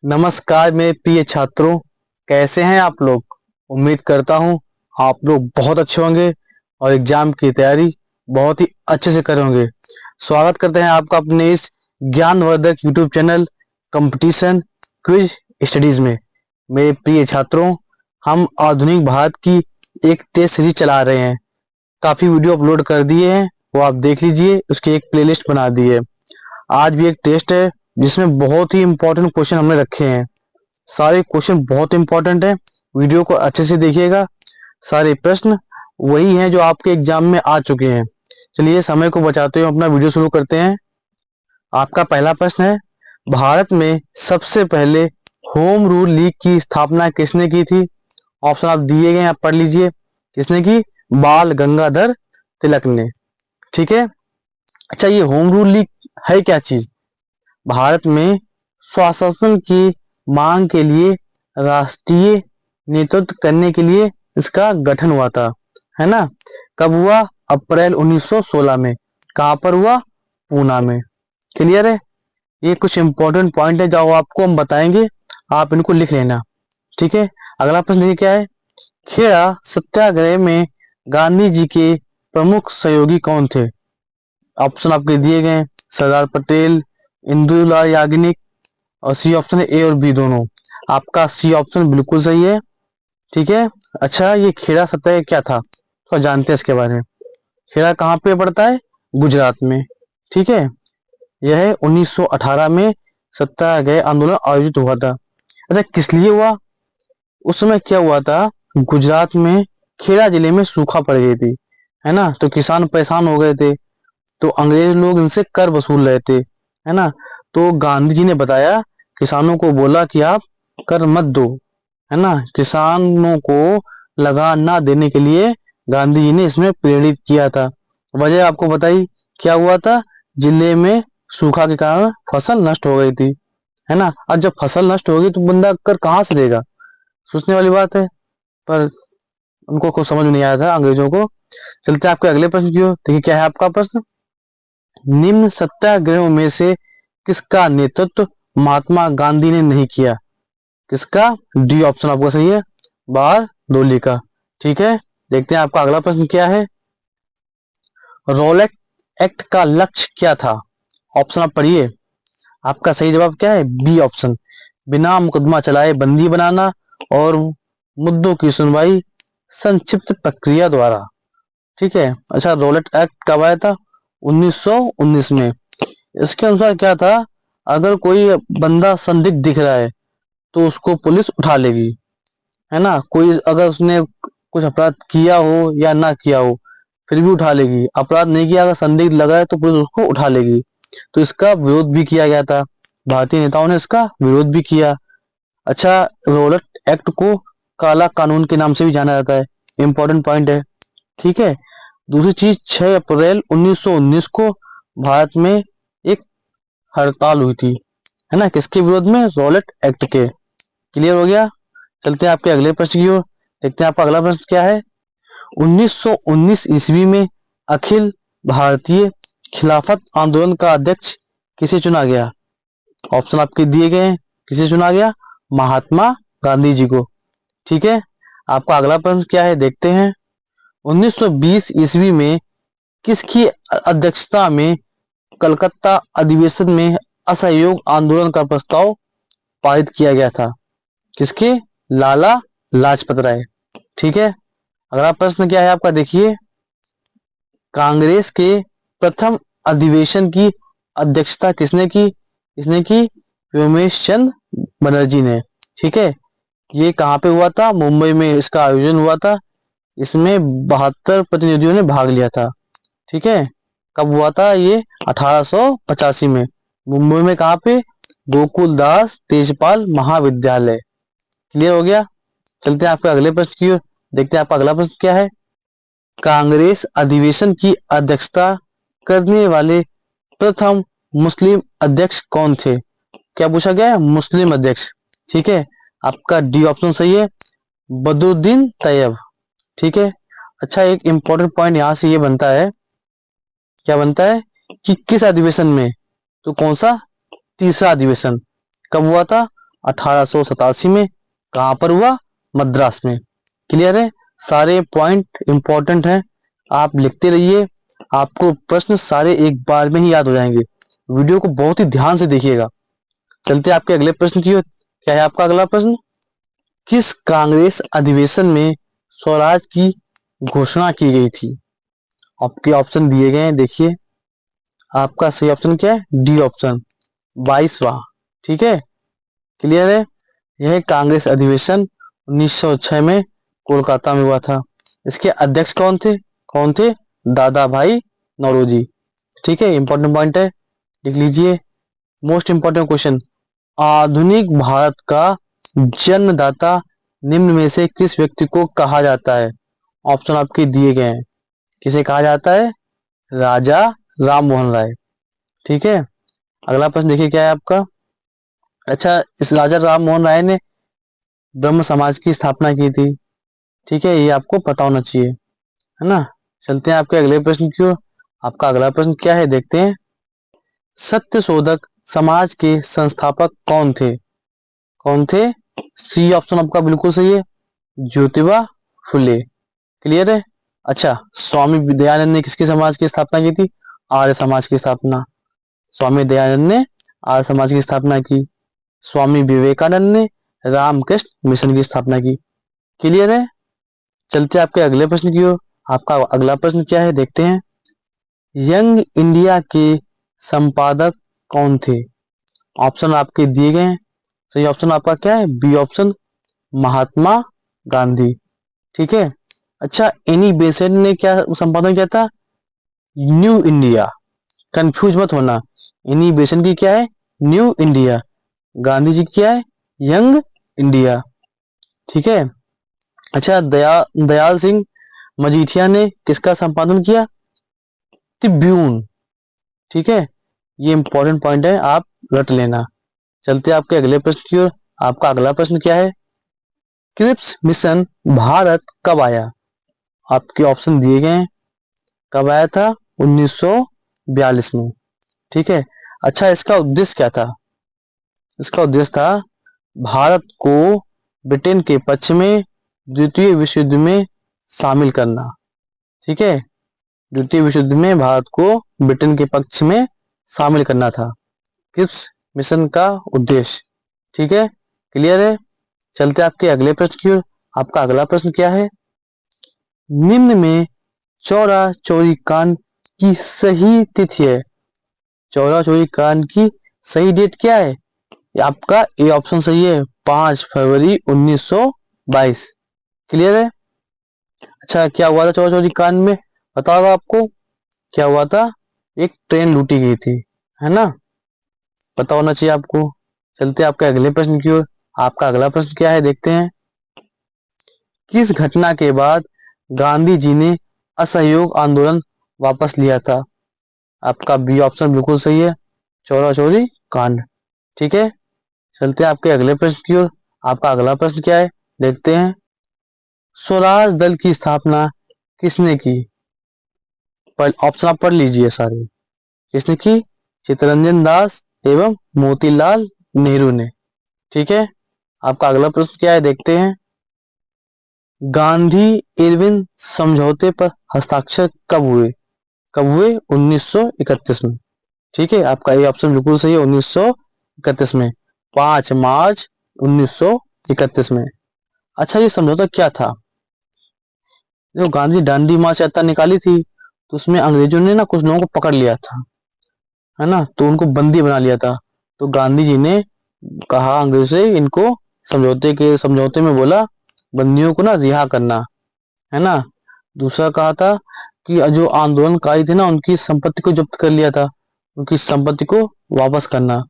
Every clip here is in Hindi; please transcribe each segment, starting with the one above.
नमस्कार मेरे प्रिय छात्रों, कैसे हैं आप लोग। उम्मीद करता हूं आप लोग बहुत अच्छे होंगे और एग्जाम की तैयारी बहुत ही अच्छे से कर होंगे। स्वागत करते हैं आपका अपने इस ज्ञानवर्धक YouTube channel competition quiz studies में। मेरे प्रिय छात्रों, हम आधुनिक भारत की एक टेस्ट सीरीज चला रहे हैं। काफी वीडियो अपलोड कर दिए हैं, वो आप देख लीजिए। उसकी एक प्लेलिस्ट बना दी है। आज भी एक टेस्ट है जिसमें बहुत ही इंपॉर्टेंट क्वेश्चन हमने रखे हैं। सारे क्वेश्चन बहुत इंपॉर्टेंट है, वीडियो को अच्छे से देखिएगा। सारे प्रश्न वही हैं जो आपके एग्जाम में आ चुके हैं। चलिए समय को बचाते हुए अपना वीडियो शुरू करते हैं। आपका पहला प्रश्न है, भारत में सबसे पहले होम रूल लीग की स्थापना किसने की थी। ऑप्शन आप दिए गए, आप पढ़ लीजिए। किसने की? बाल गंगाधर तिलक ने। ठीक है। अच्छा, ये होम रूल लीग है क्या चीज? भारत में स्वशासन की मांग के लिए राष्ट्रीय नेतृत्व करने के लिए इसका गठन हुआ था, है ना। कब हुआ? अप्रैल 1916 में। कहां पर हुआ? पूना में। क्लियर है। ये कुछ इंपॉर्टेंट पॉइंट है जो आपको हम बताएंगे, आप इनको लिख लेना। ठीक है। अगला प्रश्न देखिए क्या है। खेड़ा सत्याग्रह में गांधी जी के प्रमुख सहयोगी कौन थे? ऑप्शन आपके दिए गए, सरदार पटेल, इंदुलाल याग्निक, और सी ऑप्शन है ए और बी दोनों। आपका सी ऑप्शन बिल्कुल सही है। ठीक है। अच्छा, ये खेड़ा सत्याग्रह क्या था तो जानते हैं इसके बारे में। खेड़ा कहाँ पे पड़ता है? गुजरात में। ठीक है। यह 1918 में सत्याग्रह आंदोलन आयोजित हुआ था। अच्छा, किस लिए हुआ? उस समय क्या हुआ था, गुजरात में खेड़ा जिले में सूखा पड़ गई थी, है ना। तो किसान परेशान हो गए थे, तो अंग्रेज लोग इनसे कर वसूल रहे थे, है ना। तो गांधी जी ने बताया, किसानों को बोला कि आप कर मत दो, है ना। किसानों को लगान ना देने के लिए गांधी जी ने इसमें प्रेरित किया था। वजह आपको बताई, क्या हुआ था? जिले में सूखा के कारण फसल नष्ट हो गई थी, है ना। और जब फसल नष्ट होगी तो बंदा कर कहाँ से देगा? सोचने वाली बात है। पर उनको कुछ समझ में नहीं आया था अंग्रेजों को। चलते आपके अगले प्रश्न की ओर। देखिए क्या है आपका प्रश्न। निम्न सत्याग्रहों में से किसका नेतृत्व महात्मा गांधी ने नहीं किया? किसका? डी ऑप्शन आपका सही है, बारडोली का। ठीक है। देखते हैं आपका अगला प्रश्न क्या है। रॉलेट एक्ट का लक्ष्य क्या था? ऑप्शन आप पढ़िए। आपका सही जवाब क्या है? बी ऑप्शन, बिना मुकदमा चलाए बंदी बनाना और मुद्दों की सुनवाई संक्षिप्त प्रक्रिया द्वारा। ठीक है। अच्छा, रॉलेट एक्ट कब आया था? 1919 में। इसके अनुसार क्या था, अगर कोई बंदा संदिग्ध दिख रहा है तो उसको पुलिस उठा लेगी, है ना। कोई अगर उसने कुछ अपराध किया हो या ना किया हो फिर भी उठा लेगी। अपराध नहीं किया, अगर संदिग्ध लगा है तो पुलिस उसको उठा लेगी। तो इसका विरोध भी किया गया था, भारतीय नेताओं ने इसका विरोध भी किया। अच्छा, रॉलेट एक्ट को काला कानून के नाम से भी जाना जाता है। इंपॉर्टेंट पॉइंट है। ठीक है। दूसरी चीज, 6 अप्रैल 1919 को भारत में एक हड़ताल हुई थी, है ना। किसके विरोध में? रॉलेट एक्ट के। क्लियर हो गया। चलते हैं आपके अगले प्रश्न की ओर। देखते हैं आपका अगला प्रश्न क्या है। 1919 ईस्वी में अखिल भारतीय खिलाफत आंदोलन का अध्यक्ष किसे चुना गया? ऑप्शन आपके दिए गए हैं। किसे चुना गया? महात्मा गांधी जी को। ठीक है। आपका अगला प्रश्न क्या है, देखते हैं। 1920 ईस्वी में किसकी अध्यक्षता में कलकत्ता अधिवेशन में असहयोग आंदोलन का प्रस्ताव पारित किया गया था? किसके? लाला लाजपत राय। ठीक है। अगला प्रश्न क्या है आपका, देखिए। कांग्रेस के प्रथम अधिवेशन की अध्यक्षता किसने की? इसने की व्योमेश चंद्र बनर्जी ने। ठीक है। ये कहाँ पे हुआ था? मुंबई में इसका आयोजन हुआ था। इसमें 72 प्रतिनिधियों ने भाग लिया था। ठीक है। कब हुआ था ये? 1885 में। मुंबई में कहाँ पे? गोकुल दास तेजपाल महाविद्यालय। क्लियर हो गया। चलते हैं आपके अगले प्रश्न की ओर। देखते हैं आपका अगला प्रश्न क्या है। कांग्रेस अधिवेशन की अध्यक्षता करने वाले प्रथम मुस्लिम अध्यक्ष कौन थे? क्या पूछा गया है? मुस्लिम अध्यक्ष। ठीक है। आपका डी ऑप्शन सही है, बदरुद्दीन तैयब। ठीक है। अच्छा, एक इंपॉर्टेंट पॉइंट यहां से ये बनता है, क्या बनता है कि किस अधिवेशन में? तो कौन सा? तीसरा अधिवेशन। कब हुआ था? 1887 में। कहां पर हुआ? मद्रास में। क्लियर है? सारे पॉइंट इंपॉर्टेंट हैं, आप लिखते रहिए, आपको प्रश्न सारे एक बार में ही याद हो जाएंगे। वीडियो को बहुत ही ध्यान से देखिएगा। चलते आपके अगले प्रश्न की ओर। क्या है आपका अगला प्रश्न? किस कांग्रेस अधिवेशन में स्वराज की घोषणा की गई थी? आपके ऑप्शन दिए गए हैं, देखिए। आपका सही ऑप्शन क्या है? डी ऑप्शन, 22वां। ठीक है, क्लियर है? यह कांग्रेस अधिवेशन 1906 में कोलकाता में हुआ था। इसके अध्यक्ष कौन थे? कौन थे? दादा भाई नौरोजी। ठीक है, इंपॉर्टेंट पॉइंट है, लिख लीजिए। मोस्ट इंपॉर्टेंट क्वेश्चन, आधुनिक भारत का जन्मदाता निम्न में से किस व्यक्ति को कहा जाता है? ऑप्शन आपके दिए गए हैं। किसे कहा जाता है? राजा राम मोहन राय। ठीक है, अगला प्रश्न देखिए क्या है आपका। अच्छा, इस राजा राम मोहन राय ने ब्रह्म समाज की स्थापना की थी। ठीक है, ये आपको पता होना चाहिए, है ना। चलते हैं आपके अगले प्रश्न की ओर। आपका अगला प्रश्न क्या है, देखते हैं। सत्यशोधक समाज के संस्थापक कौन थे? कौन थे? सी ऑप्शन आपका बिल्कुल सही है, ज्योतिबा फुले। क्लियर है? अच्छा, स्वामी दयानंद ने किसके समाज की स्थापना की थी? आर्य समाज की स्थापना। स्वामी दयानंद ने आर्य समाज की स्थापना की। स्वामी विवेकानंद ने रामकृष्ण मिशन की स्थापना की। क्लियर है? चलते आपके अगले प्रश्न की ओर। आपका अगला प्रश्न क्या है, देखते हैं। यंग इंडिया के संपादक कौन थे? ऑप्शन आपके दिए गए हैं। सही ऑप्शन आपका क्या है? B option, Mahatma Gandhi. ठीक है, अच्छा, एनी बेसेंट ने क्या संपादन किया था? New India. कंफ्यूज मत होना, एनी बेसेंट की क्या है? New India. गांधी जी क्या है? Young India. ठीक है, अच्छा, दयाल सिंह मजीठिया ने किसका संपादन किया? ट्रिब्यून। ठीक है, ये इंपॉर्टेंट पॉइंट है, आप रट लेना। चलते आपके अगले प्रश्न की ओर। आपका अगला प्रश्न क्या है? क्रिप्स मिशन भारत कब आया? आपके ऑप्शन दिए गए हैं। कब आया था? 1942 में। ठीक है, अच्छा, इसका उद्देश्य क्या था? इसका उद्देश्य था भारत को ब्रिटेन के पक्ष में द्वितीय विश्व युद्ध में शामिल करना। ठीक है, द्वितीय विश्व युद्ध में भारत को ब्रिटेन के पक्ष में शामिल करना था क्रिप्स मिशन का उद्देश्य। ठीक है, क्लियर है? चलते आपके अगले प्रश्न की ओर। आपका अगला प्रश्न क्या है? निम्न में चौरा चौरी कांड की सही तिथि है। चौरा चौरी कांड की सही डेट क्या है? आपका ए ऑप्शन सही है, 5 फरवरी 1922। क्लियर है? अच्छा, क्या हुआ था चौरा चौरी कांड में? बताओ आपको क्या हुआ था? एक ट्रेन लूटी गई थी, है ना, पता होना चाहिए आपको। चलते आपके अगले प्रश्न की ओर। आपका अगला प्रश्न क्या है, देखते हैं। किस घटना के बाद गांधी जी ने असहयोग आंदोलन वापस लिया था? आपका बी ऑप्शन बिल्कुल सही है, चौरा चौरी कांड। ठीक है, चलते हैं आपके अगले प्रश्न की ओर। आपका अगला प्रश्न क्या है, देखते हैं। स्वराज दल की स्थापना किसने की? ऑप्शन आप पढ़ लीजिए सारे। किसने की? चित्तरंजन दास एवं मोतीलाल नेहरू ने। ठीक है, आपका अगला प्रश्न क्या है, देखते हैं। गांधी इरविन समझौते पर हस्ताक्षर कब हुए? कब हुए? 1931 में। ठीक है, आपका ये ऑप्शन बिल्कुल सही है, 1931 में, 5 मार्च 1931 में। अच्छा, ये समझौता क्या था? जो गांधी दांडी मार्च यात्रा निकाली थी, तो उसमें अंग्रेजों ने ना कुछ लोगों को पकड़ लिया था, है ना, तो उनको बंदी बना लिया था। तो गांधी जी ने कहा अंग्रेजों से, इनको समझौते में बोला बंदियों को ना रिहा करना, है ना। दूसरा कहा था कि जो आंदोलनकारी थे ना, उनकी संपत्ति को जब्त कर लिया था, उनकी संपत्ति को वापस करना,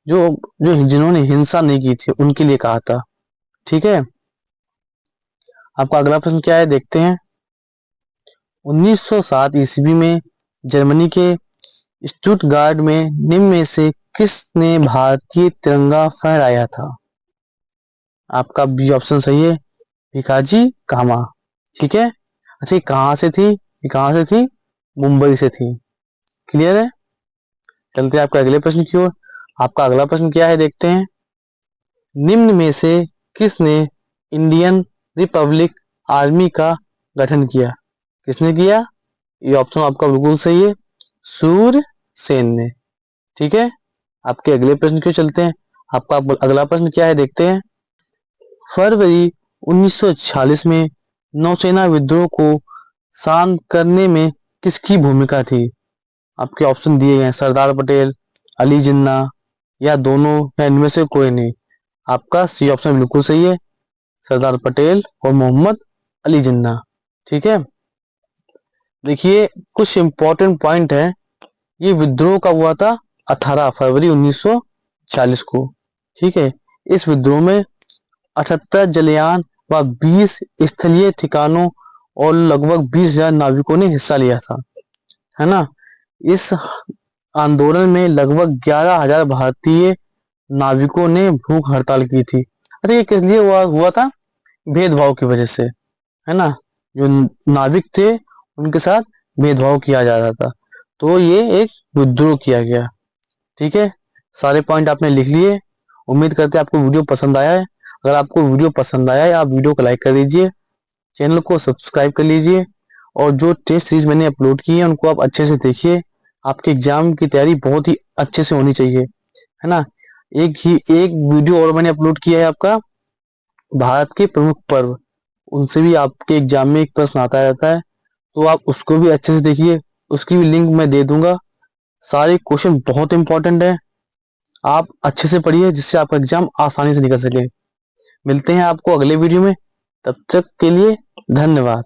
जो जो जिन्होंने हिंसा नहीं की थी उनके लिए कहा था। ठीक है, आपका अगला प्रश्न क्या है, देखते हैं। 1907 ईस्वी में जर्मनी के स्टुटगार्ट में निम्न में से किसने भारतीय तिरंगा फहराया था? आपका बी ऑप्शन सही है, भिकाजी कामा। ठीक है, अच्छा, ये कहाँ से थी? ये कहाँ से थी? मुंबई से थी। क्लियर है? चलते हैं आपके अगले प्रश्न की ओर। आपका अगला प्रश्न क्या है, देखते हैं। निम्न में से किसने इंडियन रिपब्लिक आर्मी का गठन किया? किसने किया? ये ऑप्शन आपका बिल्कुल सही है, सूर्य सेन ने। ठीक है, आपके अगले प्रश्न क्यों चलते हैं। आपका अगला प्रश्न क्या है, देखते हैं। फरवरी 1946 में नौसेना विद्रोह को शांत करने में किसकी भूमिका थी? आपके ऑप्शन दिए गए, सरदार पटेल, अली जिन्ना, या दोनों, या इनमें से कोई नहीं। आपका सी ऑप्शन बिल्कुल सही है, सरदार पटेल और मोहम्मद अली जिन्ना। ठीक है, देखिए कुछ इंपॉर्टेंट पॉइंट है। ये विद्रोह कब हुआ था? 18 फरवरी 1940 को। ठीक है, इस विद्रोह में 78 जलयान व 20 स्थलीय ठिकानों और लगभग 20,000 नाविकों ने हिस्सा लिया था, है ना। इस आंदोलन में लगभग 11,000 भारतीय नाविकों ने भूख हड़ताल की थी। अच्छा, ये किस लिए हुआ था? भेदभाव की वजह से, है ना। जो नाविक थे उनके साथ भेदभाव किया जा रहा था, तो ये एक विद्रोह किया गया। ठीक है, सारे पॉइंट आपने लिख लिए। उम्मीद करते हैं आपको वीडियो पसंद आया है। अगर आपको वीडियो पसंद आया है, आप वीडियो को लाइक कर दीजिए, चैनल को सब्सक्राइब कर लीजिए, और जो टेस्ट सीरीज मैंने अपलोड की है उनको आप अच्छे से देखिए। आपके एग्जाम की तैयारी बहुत ही अच्छे से होनी चाहिए, है ना। एक वीडियो और मैंने अपलोड किया है आपका, भारत के प्रमुख पर्व, उनसे भी आपके एग्जाम में एक प्रश्न आता रहता है, तो आप उसको भी अच्छे से देखिए। उसकी भी लिंक मैं दे दूंगा। सारे क्वेश्चन बहुत इंपॉर्टेंट है, आप अच्छे से पढ़िए जिससे आपका एग्जाम आसानी से निकल सके। मिलते हैं आपको अगले वीडियो में, तब तक के लिए धन्यवाद।